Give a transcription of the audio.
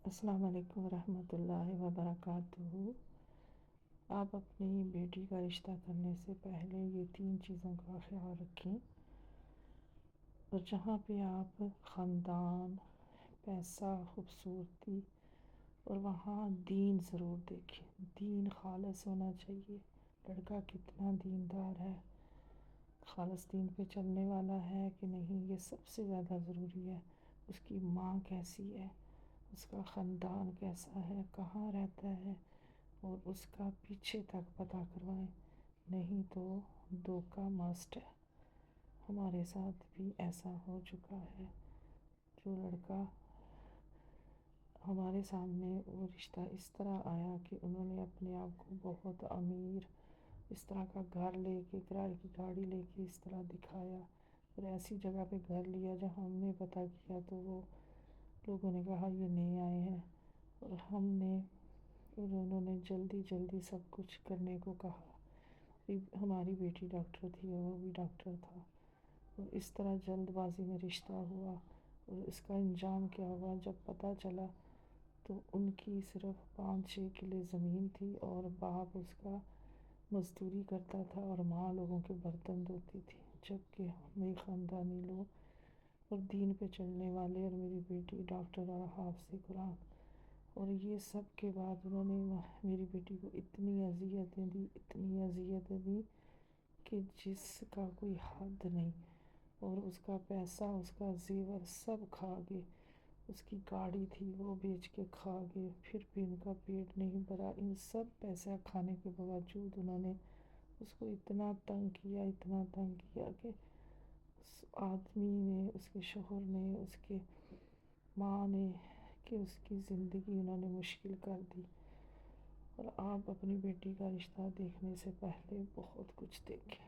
السلام علیکم ورحمۃ اللہ وبرکاتہ۔ آپ اپنی بیٹی کا رشتہ کرنے سے پہلے یہ 3 چیزوں کا خیال رکھیں، اور جہاں پہ آپ خاندان، پیسہ، خوبصورتی، اور وہاں دین ضرور دیکھیں۔ دین خالص ہونا چاہیے، لڑکا کتنا دیندار ہے، خالص دین پہ چلنے والا ہے کہ نہیں، یہ سب سے زیادہ ضروری ہے۔ اس کی ماں کیسی ہے، اس کا خاندان کیسا ہے، کہاں رہتا ہے، اور اس کا پیچھے تک پتہ کروائیں، نہیں تو دھوکہ مسٹ ہے۔ ہمارے ساتھ بھی ایسا ہو چکا ہے، جو لڑکا ہمارے سامنے وہ رشتہ اس طرح آیا کہ انہوں نے اپنے آپ کو بہت امیر، اس طرح کا گھر لے کے، کرائے کی گاڑی لے کے اس طرح دکھایا، اور ایسی جگہ پہ گھر لیا جہاں ہم نے پتہ کیا تو وہ لوگوں نے کہا یہ نئے آئے ہیں، اور انہوں نے جلدی جلدی سب کچھ کرنے کو کہا۔ ہماری بیٹی ڈاکٹر تھی اور وہ بھی ڈاکٹر تھا، اور اس طرح جلد بازی میں رشتہ ہوا، اور اس کا انجام کیا ہوا جب پتہ چلا تو ان کی صرف 5-6 کلے زمین تھی، اور باپ اس کا مزدوری کرتا تھا اور ماں لوگوں کے برتن دھوتی تھی، جبکہ میرے خاندانی لوگ اور دین پہ چلنے والے، اور میری بیٹی ڈاکٹر اور حافظ قرآن، اور یہ سب کے بعد انہوں نے میری بیٹی کو اتنی اذیتیں دی کہ جس کا کوئی حد نہیں، اور اس کا پیسہ، اس کا زیور سب کھا گئے، اس کی گاڑی تھی وہ بیچ کے کھا گئے، پھر بھی ان کا پیٹ نہیں بھرا۔ ان سب پیسہ کھانے کے باوجود انہوں نے اس کو اتنا تنگ کیا کہ اس آدمی نے، اس کے شوہر نے، اس کے ماں نے، کہ اس کی زندگی انہوں نے مشکل کر دی۔ اور آپ اپنی بیٹی کا رشتہ دیکھنے سے پہلے بہت کچھ دیکھیں۔